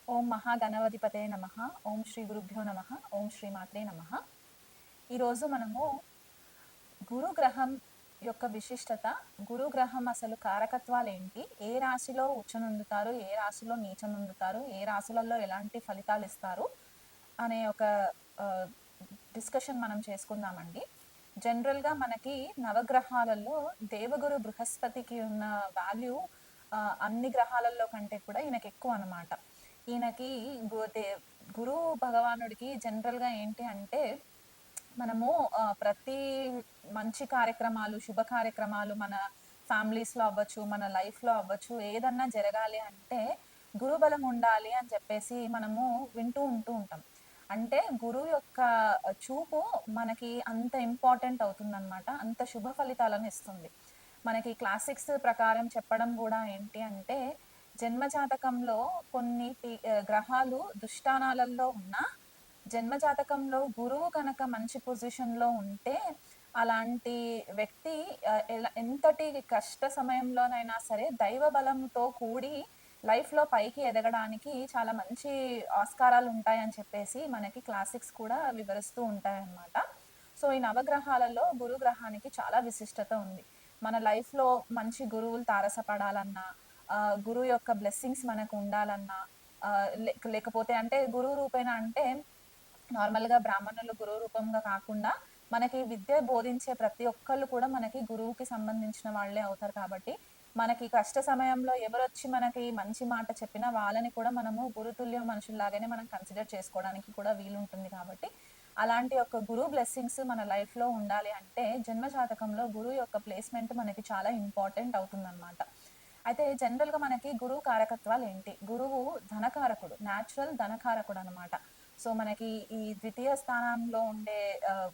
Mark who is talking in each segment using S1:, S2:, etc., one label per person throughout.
S1: ఓం మహాగణపతిపతే నమః. ఓం శ్రీ గురుభ్యో నమః. ఓం శ్రీ మాత్రే నమః. ఈరోజు మనము గురుగ్రహం యొక్క విశిష్టత, గురుగ్రహం అసలు కారకత్వాలేంటి, ఏ రాశిలో ఉచ్చనుందుతారు, ఏ రాశిలో నీచనుందుతారు, ఏ రాశులలో ఎలాంటి ఫలితాలు ఇస్తారు అనే ఒక డిస్కషన్ మనం చేసుకుందామండి. జనరల్గా మనకి నవగ్రహాలలో దేవగురు బృహస్పతికి ఉన్న వాల్యూ అన్ని గ్రహాలలో కంటే కూడా ఈయనకి ఎక్కువ అనమాట. ఈయనకి గురు భగవానుడికి జనరల్గా ఏంటి అంటే మనము ప్రతి మంచి కార్యక్రమాలు, శుభ కార్యక్రమాలు మన ఫ్యామిలీస్‌లో అవ్వచ్చు, మన లైఫ్‌లో అవ్వచ్చు, ఏదన్నా జరగాలి అంటే గురుబలం ఉండాలి అని చెప్పేసి మనము ఉంటూ ఉంటాం. అంటే గురువు యొక్క చూపు మనకి అంత ఇంపార్టెంట్ అవుతుందనమాట. అంత శుభ ఫలితాలను ఇస్తుంది. మనకి క్లాసిక్స్ ప్రకారం చెప్పడం గూడా ఏంటి అంటే, జన్మ జాతకంలో కొన్ని గ్రహాలు దుష్టానాలలో ఉన్నా జన్మ జాతకంలో గురువు కనుక మంచి పొజిషన్‌లో ఉంటే, అలాంటి వ్యక్తి ఎంతటి కష్ట సమయంలోనైనా సరే దైవ బలంతో కూడి లైఫ్‌లో పైకి ఎదగడానికి చాలా మంచి ఆస్కారాలుంటాయని చెప్పేసి మనకి క్లాసిక్స్ కూడా వివరిస్తూ ఉంటాయన్నమాట. సో, ఈ నవగ్రహాలలో గురు గ్రహానికి చాలా విశిష్టత ఉంది. మన లైఫ్‌లో మంచి గురువులు తారసపడాలన్నా, గురువు యొక్క బ్లెస్సింగ్స్ మనకు ఉండాలన్నా, లేకపోతే అంటే గురువు రూపేణ అంటే నార్మల్‌గా బ్రాహ్మణులు గురువు రూపంగా కాకుండా, మనకి విద్య బోధించే ప్రతి ఒక్కళ్ళు కూడా మనకి గురువుకి సంబంధించిన వాళ్ళే అవుతారు కాబట్టి, మనకి కష్ట సమయంలో ఎవరొచ్చి మనకి మంచి మాట చెప్పినా వాళ్ళని కూడా మనము గురుతుల్య మనుషుల్లాగానే మనం కన్సిడర్ చేసుకోవడానికి కూడా వీలుంటుంది కాబట్టి, అలాంటి ఒక గురువు బ్లెస్సింగ్స్ మన లైఫ్‌లో ఉండాలి అంటే, జన్మ జాతకంలో గురువు యొక్క ప్లేస్‌మెంట్ మనకి చాలా ఇంపార్టెంట్ అవుతుందన్నమాట. అయితే జనరల్‌గా మనకి గురువు కారకత్వాలేంటి? గురువు ధనకారకుడు. న్యాచురల్ ధనకారకుడనమాట. సో, మనకి ఈ ద్వితీయ స్థానంలో ఉండే ఆహ్,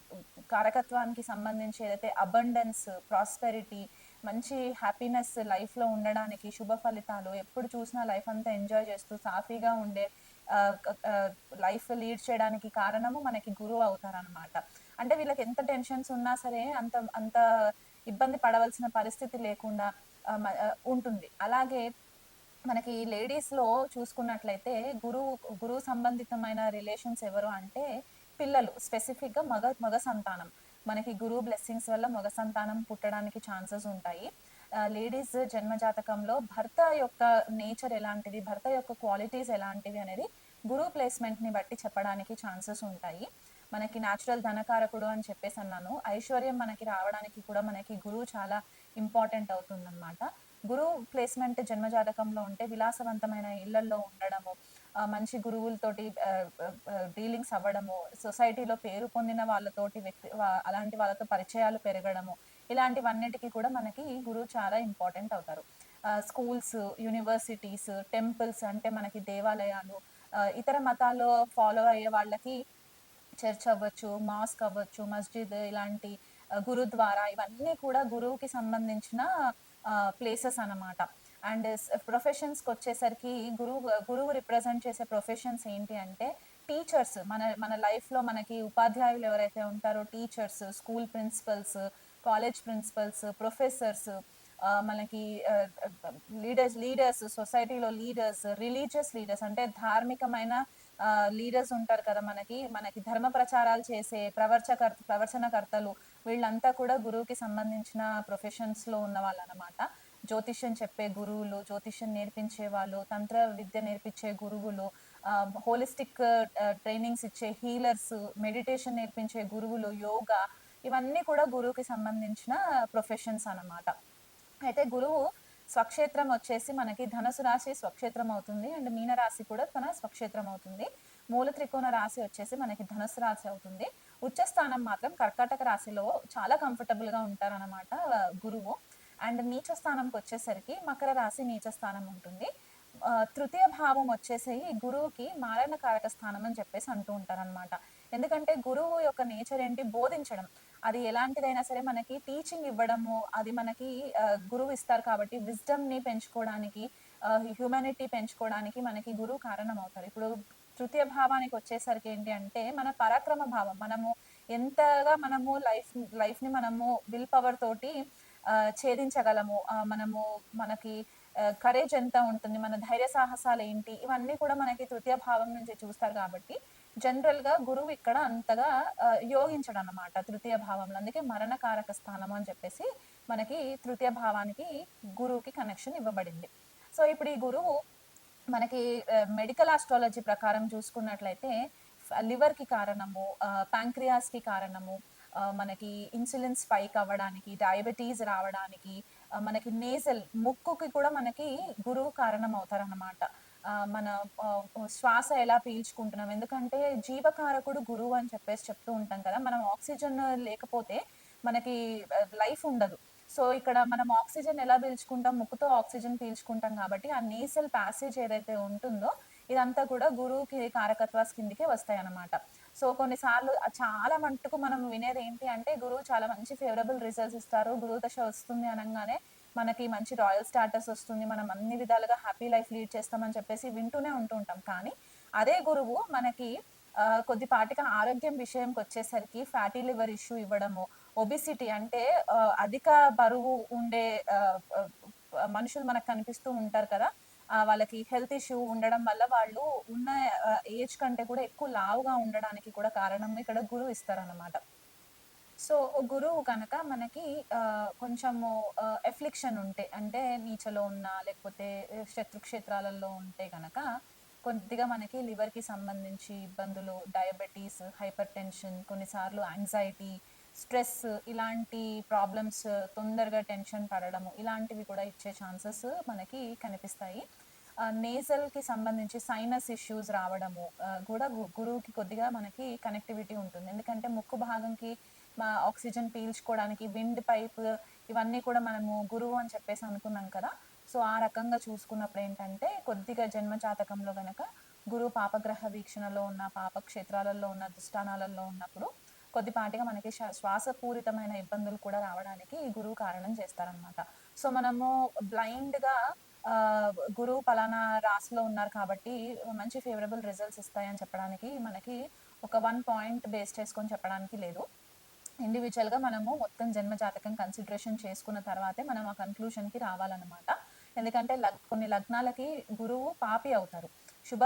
S1: కారకత్వానికి సంబంధించి ఏదైతే అబండెన్స్, ప్రాస్పెరిటీ, మంచి హ్యాపీనెస్ లైఫ్‌లో ఉండడానికి, శుభ ఫలితాలు, ఎప్పుడు చూసినా లైఫ్ అంతా ఎంజాయ్ చేస్తూ సాఫీగా ఉండే ఆహ్, క ఆహ్, లైఫ్ లీడ్ చేయడానికి కారణము మనకి గురువు అవుతారనమాట. అంటే వీళ్ళకి ఎంత టెన్షన్స్ ఉన్నా సరే అంత అంత ఇబ్బంది పడవలసిన పరిస్థితి లేకుండా ఉంటుంది. అలాగే మనకి లేడీస్‌లో చూసుకున్నట్లయితే గురువు సంబంధితమైన రిలేషన్స్ ఎవరు అంటే పిల్లలు. స్పెసిఫిక్‌గా మగ సంతానం. మనకి గురువు బ్లెస్సింగ్స్ వల్ల మగ సంతానం పుట్టడానికి ఛాన్సెస్ ఉంటాయి. లేడీస్ జన్మ జాతకంలో భర్త యొక్క నేచర్ ఎలాంటిది, భర్త యొక్క క్వాలిటీస్ ఎలాంటివి అనేది గురువు ప్లేస్‌మెంట్‌ని బట్టి చెప్పడానికి ఛాన్సెస్ ఉంటాయి. మనకి నేచురల్ ధనకారకుడు అని చెప్పేసన్నాను. ఐశ్వర్యం మనకి రావడానికి కూడా మనకి గురువు చాలా ఇంపార్టెంట్ అవుతుందన్నమాట. గురువు ప్లేస్‌మెంట్ జన్మ జాతకంలో ఉంటే విలాసవంతమైన ఇళ్లల్లో ఉండడము, మంచి గురువులతోటి డీలింగ్స్ అవ్వడము, సొసైటీలో పేరు పొందిన వాళ్ళతోటి అలాంటి వాళ్ళతో పరిచయాలు పెరగడము, ఇలాంటివన్నిటికి కూడా మనకి గురువు చాలా ఇంపార్టెంట్ అవుతారు. స్కూల్స్, యూనివర్సిటీస్, టెంపుల్స్ అంటే మనకి దేవాలయాలు, ఇతర మతాల్లో ఫాలో అయ్యే వాళ్ళకి చర్చ్ అవ్వచ్చు, మాస్క్ అవ్వచ్చు, మస్జిద్ ఇలాంటి గురుద్వారా ఇవన్నీ కూడా గురువుకి సంబంధించిన ప్లేసెస్ అన్నమాట. అండ్ ప్రొఫెషన్స్‌కొచ్చేసరికి గురువు రిప్రజెంట్ చేసే ప్రొఫెషన్స్ ఏంటి అంటే టీచర్స్. మన మన లైఫ్‌లో మనకి ఉపాధ్యాయులు ఎవరైతే ఉంటారో teachers, school principles, college principles, professors, మనకి లీడర్స్, సొసైటీలో లీడర్స్, రిలీజియస్ లీడర్స్ అంటే ధార్మికమైన లీడర్స్ ఉంటారు కదా మనకి. మనకి ధర్మ ప్రచారాలు చేసే ప్రవచనకర్తలు వీళ్ళంతా కూడా గురువుకి సంబంధించిన ప్రొఫెషన్స్‌లో ఉన్నవాళ్ళనమాట. జ్యోతిష్యం చెప్పే గురువులు, జ్యోతిష్యం నేర్పించే వాళ్ళు, తంత్ర విద్య నేర్పించే గురువులు, హోలిస్టిక్ ట్రైనింగ్స్ ఇచ్చే హీలర్స్, మెడిటేషన్ నేర్పించే గురువులు, యోగా ఇవన్నీ కూడా గురువుకి సంబంధించిన ప్రొఫెషన్స్ అన్నమాట. అయితే గురువు స్వక్షేత్రం వచ్చేసి మనకి ధనుసు రాశి స్వక్షేత్రం అవుతుంది. అండ్ మీన రాశి కూడా తన స్వక్షేత్రం అవుతుంది. మూల త్రికోణ రాశి వచ్చేసి మనకి ధనుసు రాశి అవుతుంది. ఉచ్చ స్థానం మాత్రం కర్కాటక రాశిలో చాలా కంఫర్టబుల్‌గా ఉంటారనమాట గురువు. అండ్ నీచ స్థానంకొచ్చేసరికి మకర రాశి నీచ స్థానం ఉంటుంది. తృతీయ భావం వచ్చేసి గురువుకి మారణకారక స్థానం అని చెప్పేసి అంటూ ఉంటారనమాట. ఎందుకంటే గురువు యొక్క నేచర్ ఏంటి? బోధించడం. అది ఎలాంటిదైనా సరే మనకి టీచింగ్ ఇవ్వడము, అది మనకి గురువు ఇస్తారు కాబట్టి విజ్డమ్‌ని పెంచుకోవడానికి, హ్యూమానిటీ పెంచుకోవడానికి మనకి గురువు కారణమవుతారు. ఇప్పుడు తృతీయ భావానికొచ్చేసరికి ఏంటి అంటే, మన పరాక్రమ భావం. మనము ఎంతగా మనము లైఫ్‌ని మనము విల్ పవర్ తోటి ఛేదించగలము. మనకి కరేజ్ ఎంత ఉంటుంది, మన ధైర్య సాహసాలు ఏంటి, ఇవన్నీ కూడా మనకి తృతీయ భావం నుంచి చూస్తారు కాబట్టి జనరల్‌గా గురువు ఇక్కడ అంతగా యోగించడనమాట తృతీయ భావంలో. అందుకే మరణకారక స్థానము అని చెప్పేసి మనకి తృతీయ భావానికి గురువుకి కనెక్షన్ ఇవ్వబడింది. సో, ఇప్పుడు ఈ గురువు మనకి మెడికల్ ఆస్ట్రాలజీ ప్రకారం చూసుకున్నట్లయితే లివర్‌కి కారణము, పాంక్రియాస్‌కి కారణము, మనకి ఇన్సులిన్ స్పైక్ అవ్వడానికి, డయాబెటీస్ రావడానికి, మనకి నేసల్ ముక్కుకి కూడా మనకి గురువు కారణం అవుతారనమాట. మన శ్వాస ఎలా పీల్చుకుంటున్నాం, ఎందుకంటే జీవకారకుడు గురువు అని చెప్పేసి చెప్తూ ఉంటాం కదా! మనం ఆక్సిజన్ లేకపోతే మనకి లైఫ్ ఉండదు. సో, ఇక్కడ మనం ఆక్సిజన్ ఎలా పీల్చుకుంటాం? ముక్కుతో ఆక్సిజన్ పీల్చుకుంటాం కాబట్టి, ఆ నేసల్ ప్యాసేజ్ ఏదైతే ఉంటుందో, ఇదంతా కూడా గురువుకి కారకత్వాస్ కిందకే వస్తాయన్నమాట. సో, కొన్నిసార్లు చాలా మట్టుకు మనం వినేదేంటి అంటే, గురువు చాలా మంచి ఫేవరబుల్ రిజల్ట్స్ ఇస్తారు. గురువు దశ వస్తుంది అనంగానే మనకి మంచి రాయల్ స్టాటస్ వస్తుంది. మనం అన్ని విధాలుగా హ్యాపీ లైఫ్ లీడ్ చేస్తామని చెప్పేసి వింటూనే ఉంటూ ఉంటాం. కానీ, అదే గురువు మనకి కొద్దిపాటిగా ఆరోగ్యం విషయంకొచ్చేసరికి ఫ్యాటీ లివర్ ఇష్యూ ఇవ్వడము, ఒబిసిటీ అంటే అధిక బరువు ఉండే ఆహ్, ఆహ్, మనుషులు మనకు కనిపిస్తూ ఉంటారు కదా! వాళ్ళకి హెల్త్ ఇష్యూ ఉండడం వల్ల వాళ్ళు ఉన్న ఏజ్ కంటే కూడా ఎక్కువ లావుగా ఉండడానికి కూడా కారణం ఇక్కడ గురువు ఇస్తారనమాట. సో, గురువు కనుక మనకి కొంచెము ఎఫ్లిక్షన్ ఉంటే అంటే నీచలో ఉన్నా లేకపోతే శత్రు క్షేత్రాలలో ఉంటే గనక కొద్దిగా మనకి లివర్‌కి సంబంధించి ఇబ్బందులు, డయాబెటీస్, హైపర్ టెన్షన్, కొన్నిసార్లు యాంగ్జైటీ, స్ట్రెస్ ఇలాంటి ప్రాబ్లమ్స్ తొందరగా టెన్షన్ పడడము, ఇలాంటివి కూడా ఇచ్చే ఛాన్సెస్ మనకి కనిపిస్తాయి. నేజల్‌కి సంబంధించి సైనస్ ఇష్యూస్ రావడము కూడా గురువుకి కొద్దిగా మనకి కనెక్టివిటీ ఉంటుంది. ఎందుకంటే ముక్కు భాగంకి ఆక్సిజన్ పీల్చుకోవడానికి విండ్ పైప్ ఇవన్నీ కూడా మనము గురువు అని చెప్పేసి అనుకున్నాం కదా! సో, ఆ రకంగా చూసుకున్నప్పుడేంటంటే కొద్దిగా జన్మ జాతకంలో గనక గురువు పాపగ్రహ వీక్షణలో ఉన్న, పాప క్షేత్రాలలో ఉన్న, దుస్థానాలలో ఉన్నప్పుడు కొద్దిపాటిగా మనకి శ్వాసపూరితమైన ఇబ్బందులు కూడా రావడానికి ఈ గురువు కారణం చేస్తారనమాట. సో, మనము బ్లైండ్‌గా గురువు పలానా రాశిలో ఉన్నారు కాబట్టి మంచి ఫేవరబుల్ రిజల్ట్స్ ఇస్తాయని చెప్పడానికి మనకి ఒక 1 పాయింట్ బేస్ చేసుకొని చెప్పడానికి లేదు. ఇండివిడ్యువల్‌గా మనము మొత్తం జన్మ జాతకం కన్సిడరేషన్ చేసుకున్న తర్వాతే మనం ఆ కన్క్లూషన్‌కి రావాలన్నమాట. ఎందుకంటే కొన్ని లగ్నాలకి గురువు పాపి అవుతారు. శుభ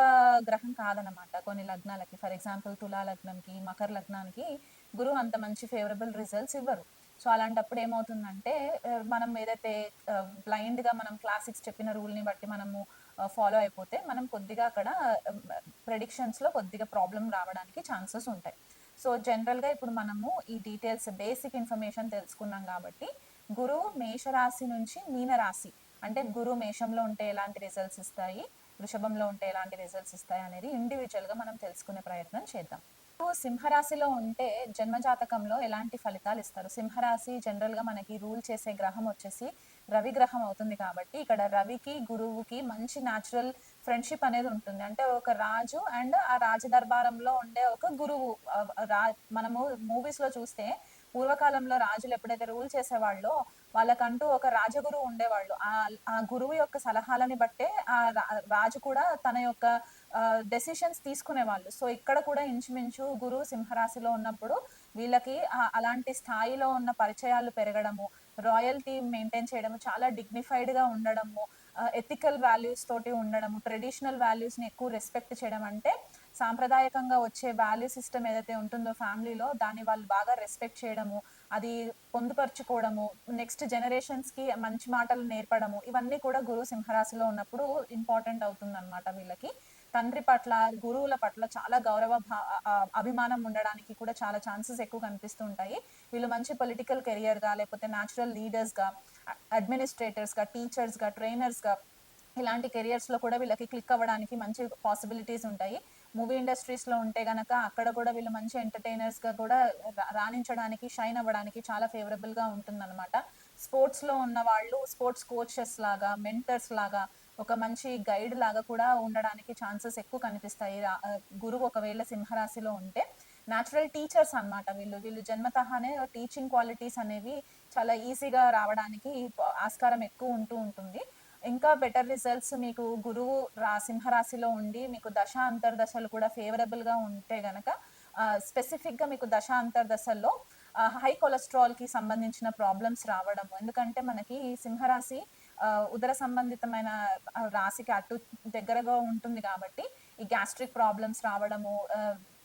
S1: గ్రహం కాదనమాట కొన్ని లగ్నాలకి. ఫర్ ఎగ్జాంపుల్ తులా లగ్నంకి, మకర లగ్నానికి గురువు అంత మంచి ఫేవరబుల్ రిజల్ట్స్ ఇవ్వరు. సో, అలాంటప్పుడు ఏమవుతుందంటే మనం ఏదైతే బ్లైండ్‌గా మనం క్లాసిక్స్ చెప్పిన రూల్‌ని బట్టి మనము ఫాలో అయిపోతే మనం కొద్దిగా అక్కడ ప్రెడిక్షన్స్‌లో కొద్దిగా ప్రాబ్లమ్ రావడానికి ఛాన్సెస్ ఉంటాయి. సో, జనరల్‌గా ఇప్పుడు మనము ఈ డీటెయిల్స్ బేసిక్ ఇన్ఫర్మేషన్ తెలుసుకున్నాం గాబట్టి, గురువు మేషరాశి నుంచి మీనరాశి అంటే గురువు మేషంలో ఉంటే ఎలాంటి రిజల్ట్స్ ఇస్తాయి, వృషభంలో ఉంటే ఎలాంటి రిజల్ట్స్ ఇస్తాయి అనేది ఇండివిడ్యువల్‌గా మనం తెలుసుకునే ప్రయత్నం చేద్దాం. సింహరాశిలో ఉంటే జన్మ జాతకంలో ఎలాంటి ఫలితాలు ఇస్తారు? సింహరాశి జనరల్‌గా మనకి రూల్ చేసే గ్రహం వచ్చేసి రవి గ్రహం అవుతుంది కాబట్టి, ఇక్కడ రవికి, గురువుకి మంచి న్యాచురల్ ఫ్రెండ్‌షిప్ అనేది ఉంటుంది. అంటే ఒక రాజు అండ్ ఆ రాజదర్బారంలో ఉండే ఒక గురువు. ఆహ్, రా మనము మూవీస్‌లో చూస్తే పూర్వకాలంలో రాజులు ఎప్పుడైతే రూల్ చేసేవాళ్ళో వాళ్ళకంటూ ఒక రాజగురువు ఉండేవాళ్ళు. ఆ గురువు యొక్క సలహాలని బట్టే రాజు కూడా తన యొక్క డెసిషన్స్ తీసుకునేవాళ్ళు. సో, ఇక్కడ కూడా ఇంచుమించు గురువు సింహరాశిలో ఉన్నప్పుడు వీళ్ళకి అలాంటి స్థాయిలో ఉన్న పరిచయాలు పెరగడము, రాయల్టీ మెయింటైన్ చేయడము, చాలా డిగ్నిఫైడ్‌గా ఉండడము, ఎథికల్ వాల్యూస్ తోటి ఉండడము, ట్రెడిషనల్ వాల్యూస్‌ని ఎక్కువ రెస్పెక్ట్ చేయడం అంటే సాంప్రదాయకంగా వచ్చే వాల్యూ సిస్టమ్ ఏదైతే ఉంటుందో ఫ్యామిలీలో దాన్ని వాళ్ళు బాగా రెస్పెక్ట్ చేయడము, అది పొందుపరుచుకోవడము, నెక్స్ట్ జనరేషన్స్‌కి మంచి మాటలు నేర్పడము, ఇవన్నీ కూడా గురువు సింహరాశిలో ఉన్నప్పుడు ఇంపార్టెంట్ అవుతుందన్నమాట వీళ్ళకి. తండ్రి పట్ల, గురువుల పట్ల చాలా అభిమానం ఉండడానికి కూడా చాలా ఛాన్సెస్ ఎక్కువ కనిపిస్తూ ఉంటాయి. వీళ్ళు మంచి పొలిటికల్ కెరియర్‌గా లేకపోతే న్యాచురల్ లీడర్స్‌గా, అడ్మినిస్ట్రేటర్స్‌గా, టీచర్స్‌గా, ట్రైనర్స్‌గా ఇలాంటి కెరియర్స్‌లో కూడా వీళ్ళకి క్లిక్ అవ్వడానికి మంచి పాసిబిలిటీస్ ఉంటాయి. మూవీ ఇండస్ట్రీస్‌లో ఉంటే గనక అక్కడ కూడా వీళ్ళు మంచి ఎంటర్‌టైనర్స్‌గా కూడా రాణించడానికి, షైన్ అవ్వడానికి చాలా ఫేవరబుల్‌గా ఉంటుందన్నమాట. స్పోర్ట్స్‌లో ఉన్న వాళ్ళు స్పోర్ట్స్ కోచెస్ లాగా, మెంటర్స్ లాగా, ఒక మంచి గైడ్ లాగా కూడా ఉండడానికి ఛాన్సెస్ ఎక్కువ కనిపిస్తాయి. గురువు ఒకవేళ సింహరాశిలో ఉంటే. నేచురల్ టీచర్స్ అన్నమాట వీళ్ళు. వీళ్ళు జన్మతహానే టీచింగ్ క్వాలిటీస్ అనేవి చాలా ఈజీగా రావడానికి ఆస్కారం ఎక్కువ ఉంటూ ఉంటుంది. ఇంకా బెటర్ రిజల్ట్స్ మీకు గురువు సింహరాశిలో ఉండి మీకు దశ అంతర్దశలు కూడా ఫేవరబుల్‌గా ఉంటే గనక స్పెసిఫిక్‌గా మీకు దశ అంతర్దశల్లో హై కొలెస్ట్రాల్‌కి సంబంధించిన ప్రాబ్లమ్స్ రావడము. ఎందుకంటే మనకి సింహరాశి ఉదర సంబంధితమైన రాశికి అటు దగ్గరగా ఉంటుంది కాబట్టి ఈ గ్యాస్ట్రిక్ ప్రాబ్లమ్స్ రావడము,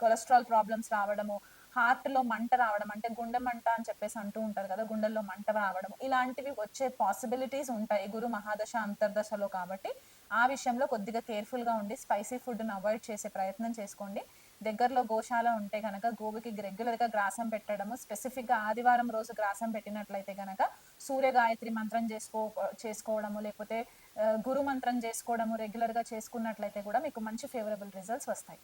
S1: కొలెస్ట్రాల్ ప్రాబ్లమ్స్ రావడము, హార్ట్‌లో మంట రావడం అంటే గుండె మంట అని చెప్పేసి అంటూ ఉంటారు కదా! గుండెల్లో మంట రావడం ఇలాంటివి వచ్చే పాసిబిలిటీస్ ఉంటాయి గురు మహాదశ, అంతర్దశలో కాబట్టి ఆ విషయంలో కొద్దిగా కేర్‌ఫుల్‌గా ఉండి స్పైసీ ఫుడ్‌ని అవాయిడ్ చేసే ప్రయత్నం చేసుకోండి. దగ్గరలో గోశాల ఉంటే గనక గోవుకి రెగ్యులర్‌గా గ్రాసం పెట్టడము, స్పెసిఫిక్‌గా ఆదివారం రోజు గ్రాసం పెట్టినట్లయితే గనక సూర్య గాయత్రి మంత్రం చేసుకోవడము, లేకపోతే గురు మంత్రం చేసుకోవడము రెగ్యులర్‌గా చేసుకున్నట్లయితే కూడా మీకు మంచి ఫేవరబుల్ రిజల్ట్స్ వస్తాయి.